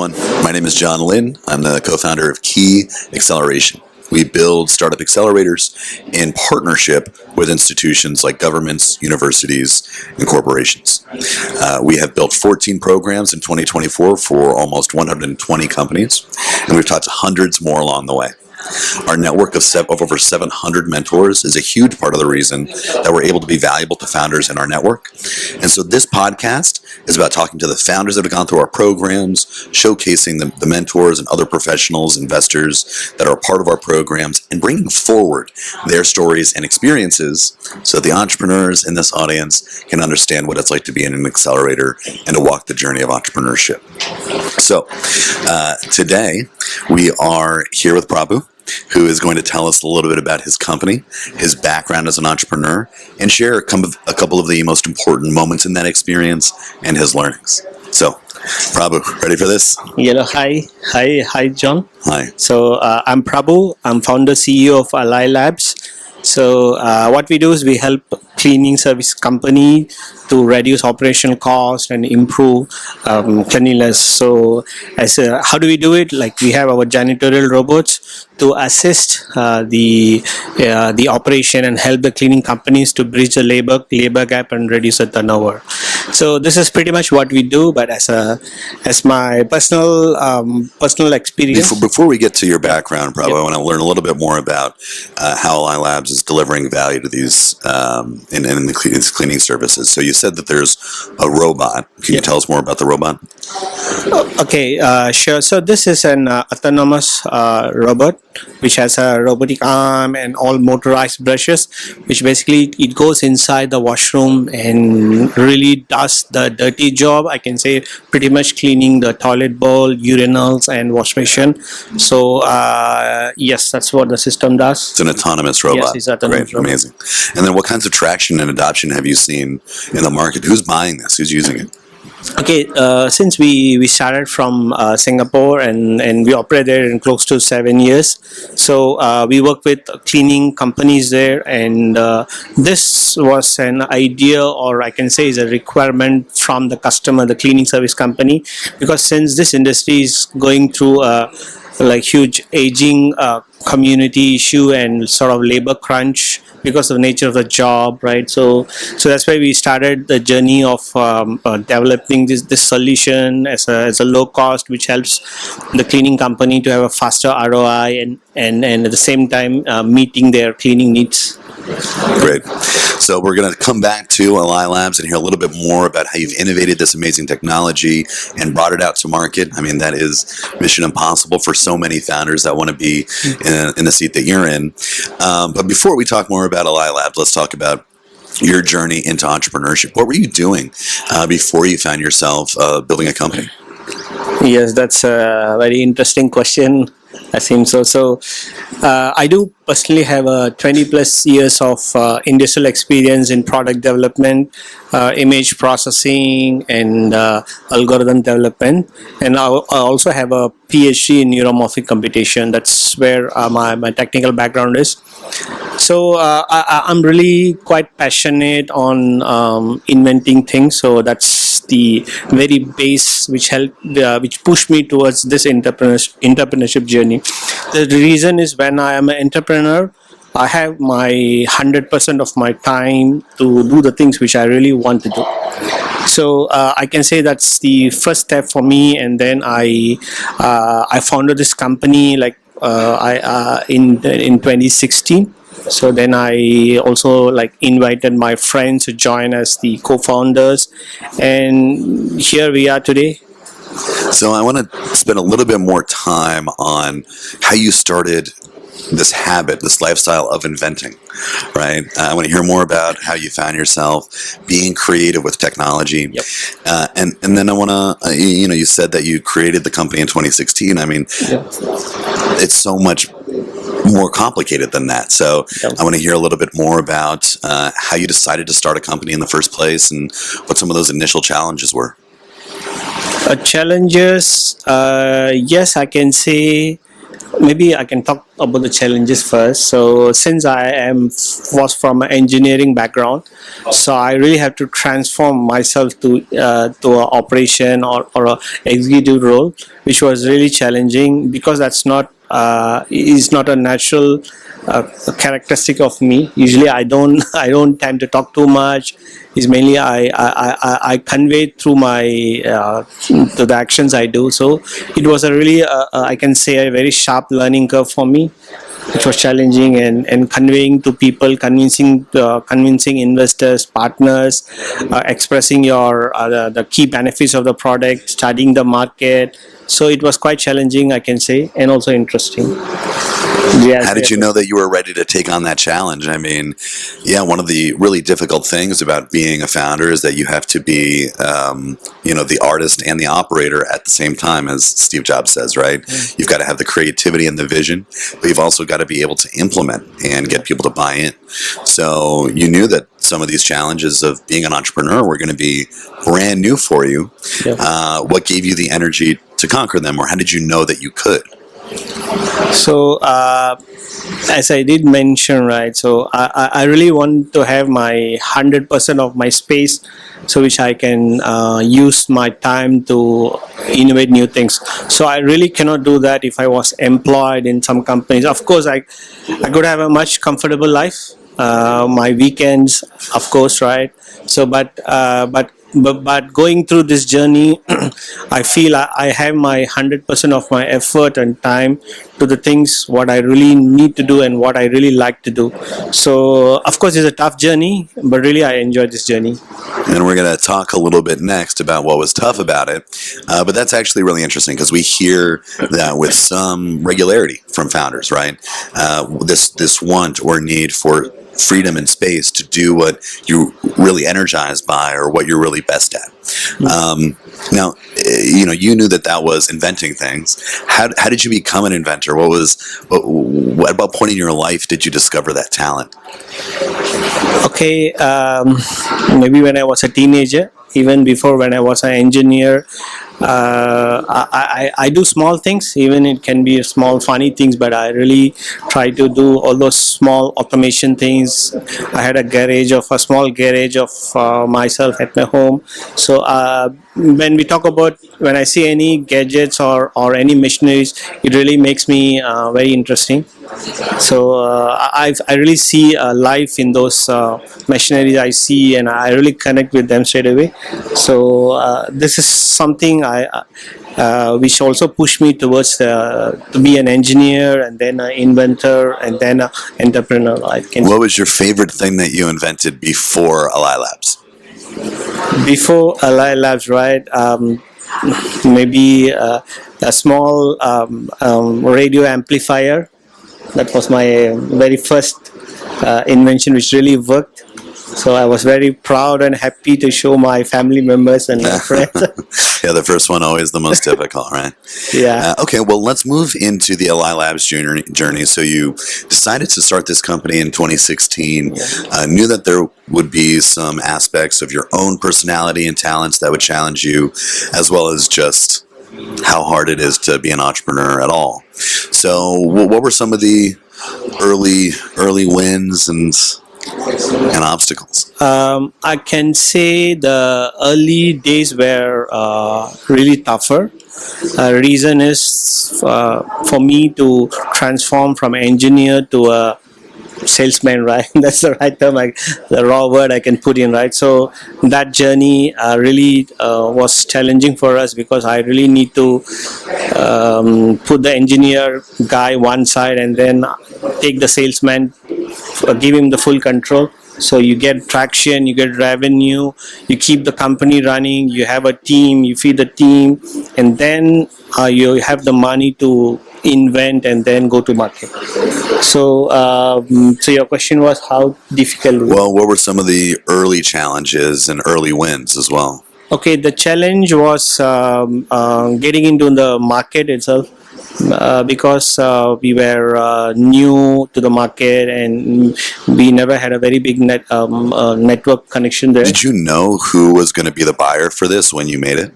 everyone. My name is John Lynn. I'm the co-founder of QUAY Acceleration. We build startup accelerators in partnership with institutions like governments, universities, and corporations. We have built 14 programs in 2024 for almost 120 companies, and we've taught hundreds more along the way. Our network of over 700 mentors is a huge part of the reason that we're able to be valuable to founders in our network. And so this podcast is about talking to the founders that have gone through our programs, showcasing the mentors and other professionals, investors that are a part of our programs, and bringing forward their stories and experiences so that the entrepreneurs in this audience can understand what it's like to be in an accelerator and to walk the journey of entrepreneurship. So today we are here with Prahbu, who is going to tell us a little bit about his company, his background as an entrepreneur, and share a couple of the most important moments in that experience and his learnings. So, Prahbu, ready for this? Hello, hi, John. Hi. So, I'm Prahbu. I'm founder CEO of ALAI Labs. So, what we do is we help cleaning service company to reduce operational cost and improve cleanliness. So, how do we do it? Like, we have our janitorial robots to assist the operation and help the cleaning companies to bridge the labor gap and reduce the turnover. So this is pretty much what we do. But as my personal experience. Before we get to your background, Prahbu, I want to learn a little bit more about how ALAI Labs is delivering value to these in the cleaning services. So you said that there's a robot. Can you tell us more about the robot? Okay, sure. So this is an autonomous robot which has a robotic arm and all motorized brushes, which basically it goes inside the washroom and really does the dirty job. I can say pretty much cleaning the toilet bowl, urinals, and wash basin. So yes, that's what the system does. It's an autonomous robot. Yes, it's autonomous. Great, amazing. And then what kinds of traction and adoption have you seen in the market? Who's buying this? Who's using it? Okay, since we started from Singapore and we operate there in close to 7 years, so we work with cleaning companies there, and this was an idea, or I can say is a requirement from the customer, the cleaning service company, because since this industry is going through like huge aging community issue and sort of labor crunch because of the nature of the job, right? So that's why we started the journey of developing this solution as a low cost, which helps the cleaning company to have a faster ROI and at the same time meeting their cleaning needs. Great. So we're going to come back to ALAI Labs and hear a little bit more about how you've innovated this amazing technology and brought it out to market. I mean, that is mission impossible for so many founders that want to be in the seat that you're in. But before we talk more about ALAI Labs, let's talk about your journey into entrepreneurship. What were you doing before you found yourself building a company? Yes, that's a very interesting question. I think so. So I do personally have 20 plus years of industrial experience in product development, image processing, and algorithm development. And I also have a PhD in neuromorphic computation. That's where my technical background is. So I'm really quite passionate on inventing things. So that's the very base which pushed me towards this entrepreneurship journey. The reason is when I am an entrepreneur, I have my 100% of my time to do the things which I really want to do. So I can say that's the first step for me. And then I founded this company like in 2016. So then I also like invited my friends to join as the co-founders, and here we are today. So I want to spend a little bit more time on how you started this habit, this lifestyle of inventing, right? I want to hear more about how you found yourself being creative with technology. Yep. And then I want to, you said that you created the company in 2016. I mean, Yep. It's so much more complicated than that. So Yep. I want to hear a little bit more about how you decided to start a company in the first place and what some of those initial challenges were. Challenges, yes, I can say maybe I can talk about the challenges first. So since was from an engineering background, so I really have to transform myself to a operation or a executive role, which was really challenging because that's not is not a natural characteristic of me. Usually, I don't tend to talk too much. Is mainly I convey through my to the actions I do. So it was a really I can say a very sharp learning curve for me. It was challenging and conveying to people, convincing investors, partners, expressing the key benefits of the product, studying the market. So it was quite challenging, I can say, and also interesting. Yes, How did yes, you know that you were ready to take on that challenge? I mean, yeah, one of the really difficult things about being a founder is that you have to be, the artist and the operator at the same time, as Steve Jobs says, right? You've got to have the creativity and the vision, but you've also got to be able to implement and get people to buy in. So you knew that some of these challenges of being an entrepreneur were going to be brand new for you. yeah. What gave you the energy to conquer them, or how did you know that you could? So, as I did mention, right? So, I really want to have my 100% of my space, so which I can use my time to innovate new things. So, I really cannot do that if I was employed in some companies. Of course, I could have a much comfortable life. My weekends, of course, right? So, but going through this journey, I feel I have my 100% of my effort and time to the things what I really need to do and what I really like to do. So of course it's a tough journey, but really I enjoy this journey. And we're going to talk a little bit next about what was tough about it. But that's actually really interesting because we hear that with some regularity from founders, right? This want or need for freedom and space to do what you're really energized by or what you're really best at. Now, you knew that was inventing things. How did you become an inventor? At what point in your life did you discover that talent? Okay, maybe when I was a teenager, even before when I was an engineer, I do small things, even it can be small funny things, but I really try to do all those small automation things. I had a small garage of myself at my home. So when I see any gadgets or any machineries, it really makes me very interesting. So I really see life in those machineries I see, and I really connect with them straight away. So this is something which also pushed me towards to be an engineer and then an inventor and then an entrepreneur. What was your favorite thing that you invented before ALAI Labs? Before ALAI Labs, right? Maybe a small radio amplifier. That was my very first invention, which really worked. So I was very proud and happy to show my family members and my friends. Yeah, the first one always the most difficult, right? Yeah. Okay, well, let's move into the ALAI Labs journey. So you decided to start this company in 2016, knew that there would be some aspects of your own personality and talents that would challenge you, as well as just how hard it is to be an entrepreneur at all. So what were some of the early wins and obstacles? I can say the early days were really tougher. Reason is for me to transform from engineer to a salesman, right? That's the right term, the raw word I can put in, right? So that journey really was challenging for us because I really need to put the engineer guy one side and then take the salesman, give him the full control. So you get traction, you get revenue, you keep the company running, you have a team, you feed the team, and then you have the money to invent and then go to market. So, so your question was how difficult? Well, what were some of the early challenges and early wins as well? Okay, the challenge was getting into the market itself. Because we were new to the market and we never had a very big network connection there. Did you know who was going to be the buyer for this when you made it?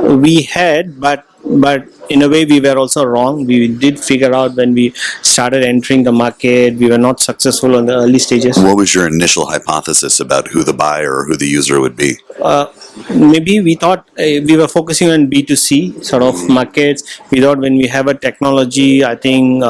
We had, but but in a way we were also wrong. We did figure out when we started entering the market, we were not successful on the early stages. What was your initial hypothesis about who the buyer or who the user would be? Maybe we thought we were focusing on B2C sort of markets. We thought when we have a technology, I think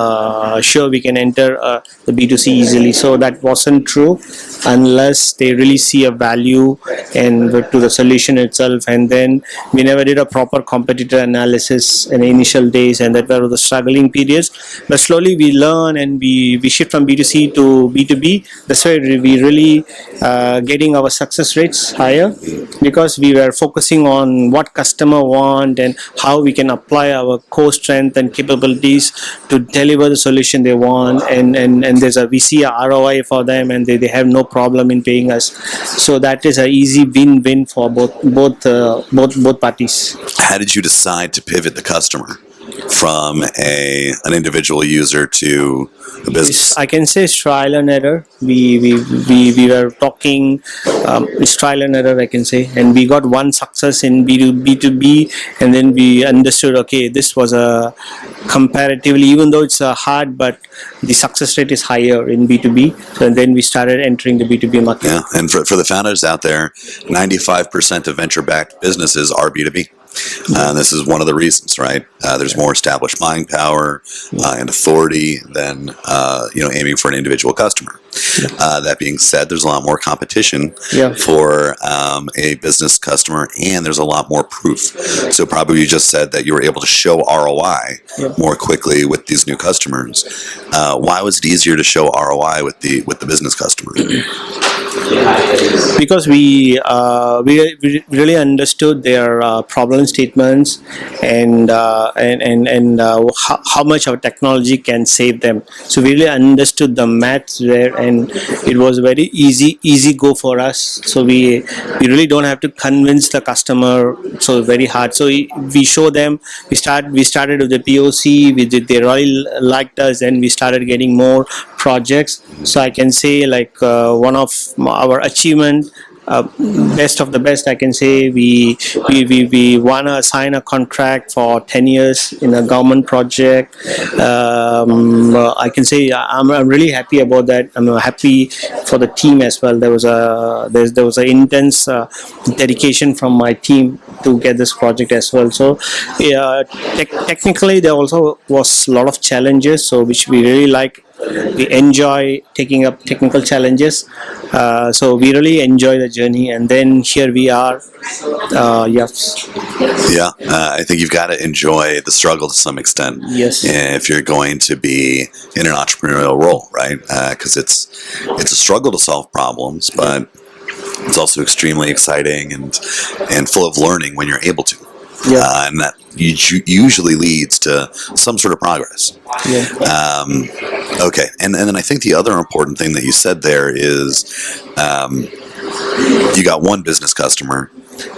sure we can enter the B2C easily. So that wasn't true unless they really see a value and to the solution itself. And then we never did a proper competitor analysis in the initial days, and that were the struggling periods. But slowly we learn and we shift from B2C to B2B. That's why we really getting our success rates higher, because we were focusing on what customer want and how we can apply our core strength and capabilities to deliver the solution they want, and we see a ROI for them, and they have no problem in paying us. So that is a easy win-win for both parties. How did you decide to pivot the customer from an individual user to a business? I can say it's trial and error. We were talking, it's trial and error, I can say, and we got one success in B2B, and then we understood, okay, this was a comparatively, even though it's hard, but the success rate is higher in B2B. So then we started entering the B2B market. Yeah, and for the founders out there, 95% of venture-backed businesses are B2B. This is one of the reasons, right? There's more established buying power and authority than aiming for an individual customer. That being said, there's a lot more competition for a business customer, and there's a lot more proof. So probably you just said that you were able to show ROI more quickly with these new customers. Why was it easier to show ROI with the business customer? Because we really understood their problem statements and how much our technology can save them. So we really understood the maths there, and it was very easy go for us. So we really don't have to convince the customer so very hard. So we show them. We started with the POC. They really liked us, and we started getting more projects. So I can say like one of our achievement, best of the best, I can say we want to sign a contract for 10 years in a government project. I can say I'm really happy about that. I'm happy for the team as well. There was an intense dedication from my team to get this project as well. So technically there also was a lot of challenges, so which we really like. We enjoy taking up technical challenges, so we really enjoy the journey, and then here we are. I think you've got to enjoy the struggle to some extent. Yes. If you're going to be in an entrepreneurial role, right? Because it's a struggle to solve problems, but it's also extremely exciting and full of learning when you're able to. And that usually leads to some sort of progress. Okay, and then I think the other important thing that you said there is you got one business customer,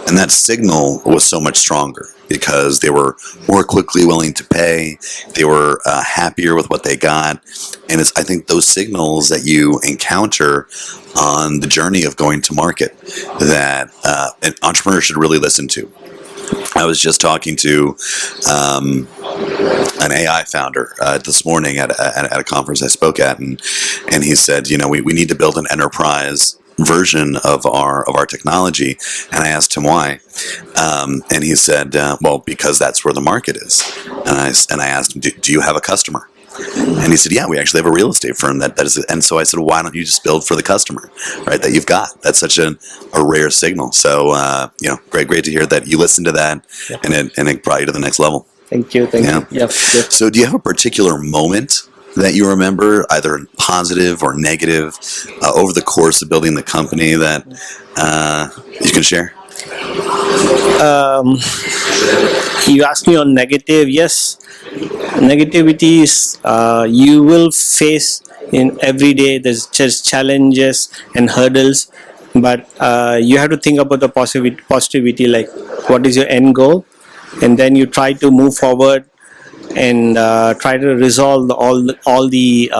and that signal was so much stronger because they were more quickly willing to pay. They were happier with what they got, and I think those signals that you encounter on the journey of going to market that an entrepreneur should really listen to. I was just talking to an AI founder this morning at a conference I spoke at, and he said, we need to build an enterprise version of our technology. And I asked him why, and he said, well, because that's where the market is. And I asked him, do you have a customer? And he said, yeah, we actually have a real estate firm that is. And so I said, why don't you just build for the customer, right? That you've got. That's such a rare signal. So, great to hear that you listened to that, and it brought you to the next level. Thank you. Yep. So do you have a particular moment that you remember, either positive or negative, over the course of building the company that you can share? You asked me on negative. Yes, negativity is you will face in every day. There's just challenges and hurdles, but you have to think about the positivity, like what is your end goal, and then you try to move forward and try to resolve all the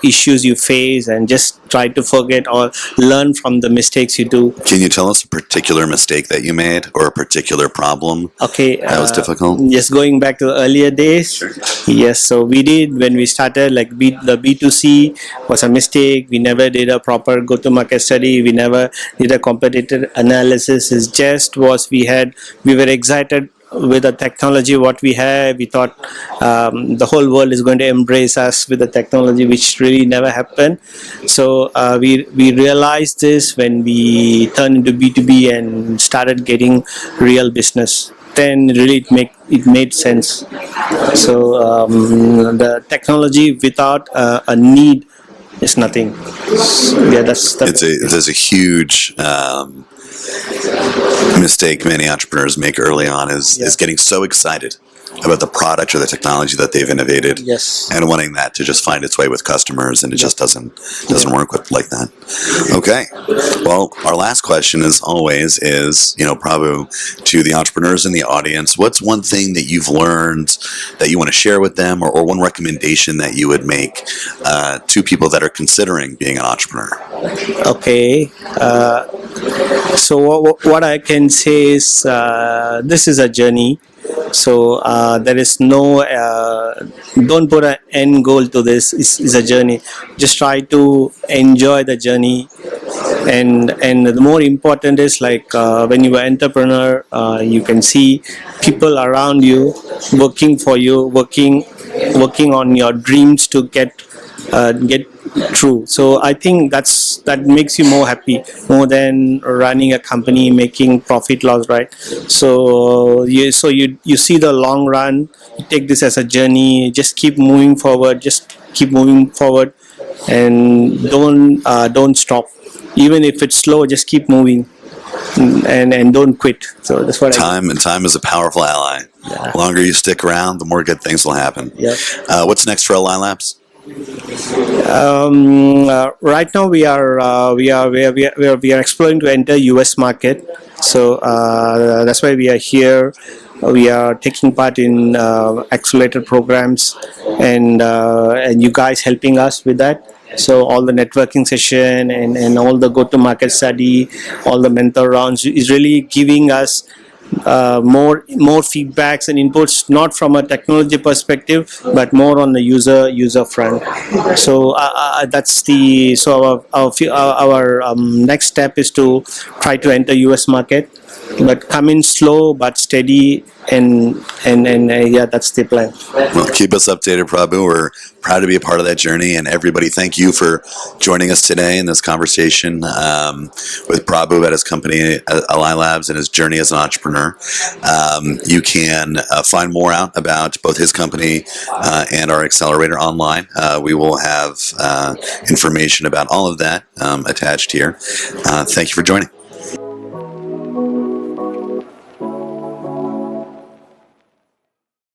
issues you face, and just try to forget or learn from the mistakes you do. Can you tell us a particular mistake that you made or a particular problem Okay, that was difficult? just going back to the earlier days. Yes, so we did when we started, like the B2C was a mistake. We never did a proper go-to-market study. We never did a competitor analysis. It's just was we were excited with the technology what we have. We thought the whole world is going to embrace us with the technology, which really never happened. So we realized this when we turned into B2B and started getting real business. Then really it made sense. So the technology without a need is nothing. Yeah, There's a huge mistake many entrepreneurs make early on is getting so excited about the product or the technology that they've innovated, Yes. and wanting that to just find its way with customers, and it just doesn't work like that. Okay, well, our last question, as always, is, Prabhu, to the entrepreneurs in the audience, what's one thing that you've learned that you want to share with them, or one recommendation that you would make to people that are considering being an entrepreneur? Okay. So what I can say is this is a journey. So there is no don't put an end goal to this. It's a journey. Just try to enjoy the journey, and the more important is, like when you are entrepreneur, you can see people around you working for you, working on your dreams to get true. So I think that makes you more happy, more than running a company making profit loss, right? So you see the long run. You take this as a journey. Just keep moving forward. And don't stop. Even if it's slow, just keep moving, and don't quit. So that's what time is a powerful ally. Yeah. The longer you stick around, the more good things will happen. Yeah. What's next for ALAI Labs? Right now we are exploring to enter US market. So that's why we are here. We are taking part in accelerator programs, and you guys helping us with that. So all the networking session and all the go-to-market study, all the mentor rounds is really giving us more feedbacks and inputs, not from a technology perspective, but more on the user front. So that's our next step is to try to enter US market, but come in slow but steady, and yeah, that's the plan. Well, keep us updated, Prabhu. We're proud to be a part of that journey. And everybody, thank you for joining us today in this conversation with Prabhu about his company, ALAI Labs, and his journey as an entrepreneur. You can find more out about both his company and our accelerator online. We will have information about all of that attached here. Thank you for joining.